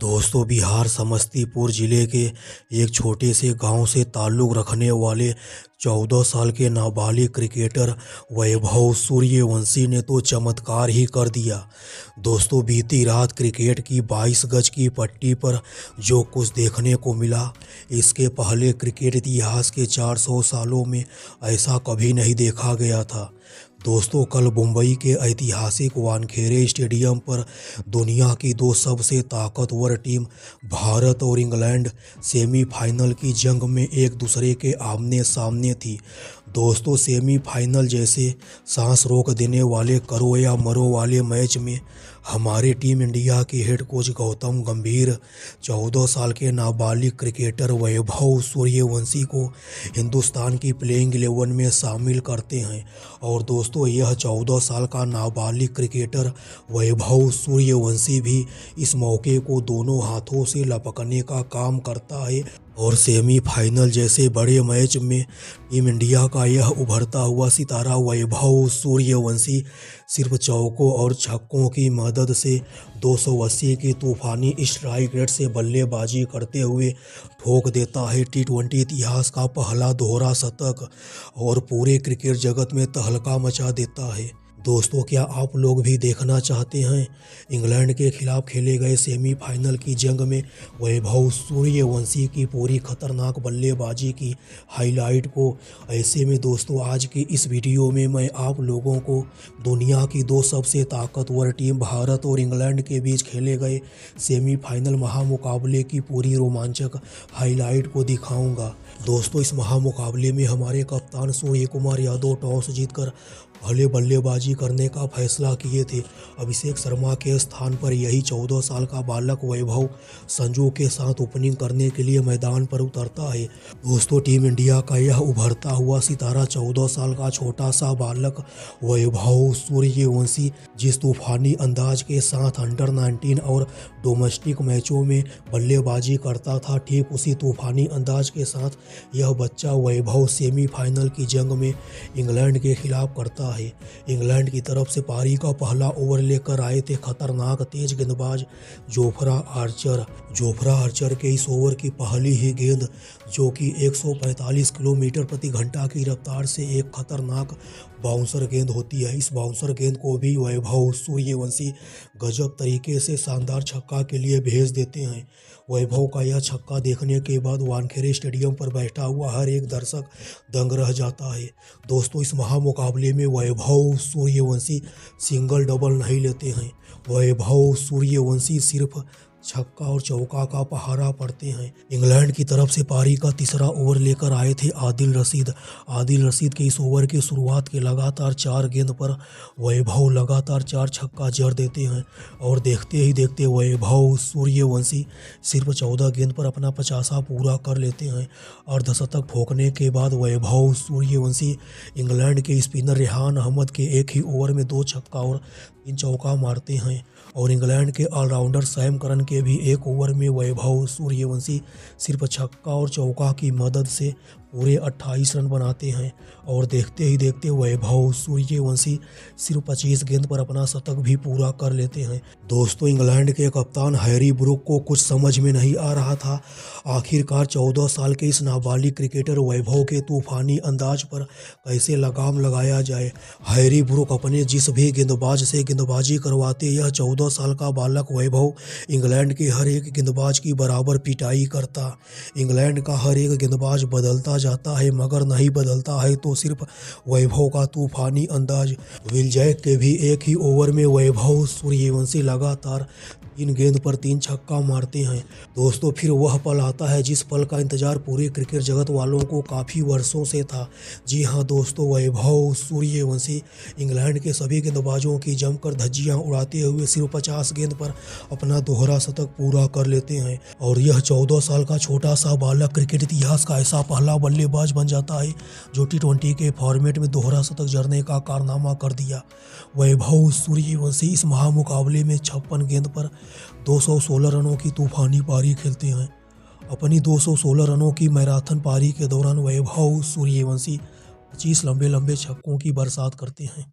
दोस्तों, बिहार समस्तीपुर जिले के एक छोटे से गांव से ताल्लुक़ रखने वाले 14 साल के नाबालिग क्रिकेटर वैभव सूर्यवंशी ने तो चमत्कार ही कर दिया। दोस्तों, बीती रात क्रिकेट की 22 गज की पट्टी पर जो कुछ देखने को मिला, इसके पहले क्रिकेट इतिहास के 400 सालों में ऐसा कभी नहीं देखा गया था। दोस्तों, कल मुंबई के ऐतिहासिक वानखेड़े स्टेडियम पर दुनिया की दो सबसे ताकतवर टीम भारत और इंग्लैंड सेमीफाइनल की जंग में एक दूसरे के आमने सामने थी। दोस्तों, सेमीफाइनल जैसे सांस रोक देने वाले करो या मरो वाले मैच में हमारे टीम इंडिया के हेड कोच गौतम गंभीर 14 साल के नाबालिग क्रिकेटर वैभव सूर्यवंशी को हिंदुस्तान की प्लेइंग 11 में शामिल करते हैं। और दोस्तों, यह 14 साल का नाबालिग क्रिकेटर वैभव सूर्यवंशी भी इस मौके को दोनों हाथों से लपकने का काम करता है और सेमीफाइनल जैसे बड़े मैच में टीम इंडिया का यह उभरता हुआ सितारा वैभव सूर्यवंशी सिर्फ चौकों और छक्कों की मदद से 280 की तूफानी स्ट्राइक रेट से बल्लेबाजी करते हुए ठोक देता है टी20 इतिहास का पहला दोहरा शतक और पूरे क्रिकेट जगत में तहलका मचा देता है। दोस्तों, क्या आप लोग भी देखना चाहते हैं इंग्लैंड के खिलाफ खेले गए सेमीफाइनल की जंग में वैभव सूर्यवंशी की पूरी खतरनाक बल्लेबाजी की हाईलाइट को? ऐसे में दोस्तों, आज की इस वीडियो में मैं आप लोगों को दुनिया की दो सबसे ताकतवर टीम भारत और इंग्लैंड के बीच खेले गए सेमीफाइनल महामुकाबले की पूरी रोमांचक हाईलाइट को दिखाऊंगा। दोस्तों, इस महामुकाबले में हमारे कप्तान सूर्य कुमार यादव टॉस जीतकर पहले बल्लेबाजी करने का फैसला किए थे। अभिषेक शर्मा के स्थान पर यही 14 साल का बालक वैभव संजू के साथ ओपनिंग करने के लिए मैदान पर उतरता है। दोस्तों, टीम इंडिया का यह उभरता हुआ सितारा 14 साल का छोटा सा बालक वैभव सूर्यवंशी जिस तूफानी अंदाज के साथ अंडर-19 और डोमेस्टिक मैचों में बल्लेबाजी करता था, ठीक उसी तूफानी अंदाज के साथ यह बच्चा वैभव सेमीफाइनल की जंग में इंग्लैंड के खिलाफ करता है। इंग्लैंड की तरफ से पारी का पहला ओवर लेकर आए थे खतरनाक तेज गेंदबाज जोफ्रा आर्चर के इस ओवर की पहली ही गेंद, जो कि 145 किलोमीटर प्रति घंटा की रफ्तार से एक खतरनाक बाउंसर गेंद होती है। इस बाउंसर गेंद को भी वैभव सूर्यवंशी गजब तरीके से शानदार छक्का के लिए भेज देते हैं। वैभव का यह छक्का देखने के बाद वानखेड़े स्टेडियम पर बैठा हुआ हर एक दर्शक दंग रह जाता है। दोस्तों, इस महामुकाबले में वैभव सूर्यवंशी सिंगल डबल नहीं लेते हैं। वैभव सूर्यवंशी सिर्फ छक्का और चौका का पहारा पड़ते हैं। इंग्लैंड की तरफ से पारी का तीसरा ओवर लेकर आए थे आदिल रशीद के इस ओवर की शुरुआत के लगातार 4 गेंद पर वैभव लगातार 4 छक्का जड़ देते हैं और देखते ही देखते वैभव सूर्यवंशी सिर्फ 14 गेंद पर अपना 50 पूरा कर लेते हैं। अर्धशतक ठोकने के बाद वैभव सूर्यवंशी इंग्लैंड के स्पिनर रेहान अहमद के एक ही ओवर में 2 छक्का और 3 चौका मारते हैं और इंग्लैंड के ऑलराउंडर सैम करन के भी एक ओवर में वैभव सूर्यवंशी सिर्फ छक्का और चौका की मदद से पूरे 28 रन बनाते हैं और देखते ही देखते वैभव सूर्यवंशी सिर्फ 25 गेंद पर अपना शतक भी पूरा कर लेते हैं। दोस्तों, इंग्लैंड के कप्तान हैरी ब्रूक को कुछ समझ में नहीं आ रहा था आखिरकार 14 साल के इस नाबालिग क्रिकेटर वैभव के तूफानी अंदाज पर कैसे लगाम लगाया जाए। हैरी ब्रूक अपने जिस भी गेंदबाज से गेंदबाजी करवाते, यह 14 साल का बालक वैभव इंग्लैंड के हर एक गेंदबाज की बराबर पिटाई करता। इंग्लैंड का हर एक गेंदबाज बदलता जाता है, मगर नहीं बदलता है तो सिर्फ वैभव का तूफानी अंदाज। विल जैक के भी एक ही ओवर में वैभव सूर्यवंशी लगातार 3 गेंद पर 3 छक्का मारते हैं। दोस्तों, फिर वह पल आता है जिस पल का इंतजार पूरे क्रिकेट जगत वालों को काफ़ी वर्षों से था। जी हाँ दोस्तों, वैभव सूर्यवंशी इंग्लैंड के सभी गेंदबाजों की जमकर धज्जियां उड़ाते हुए सिर्फ 50 गेंद पर अपना दोहरा शतक पूरा कर लेते हैं और यह 14 साल का छोटा सा बालक क्रिकेट इतिहास का ऐसा पहला बल्लेबाज बन जाता है जो टी20 के फॉर्मेट में दोहरा शतक जड़ने का कारनामा कर दिया। वैभव सूर्यवंशी इस महामुकाबले में 56 गेंद पर 216 रनों की तूफानी पारी खेलते हैं। अपनी 216 रनों की मैराथन पारी के दौरान वैभव सूर्यवंशी 25 लंबे छक्कों की बरसात करते हैं।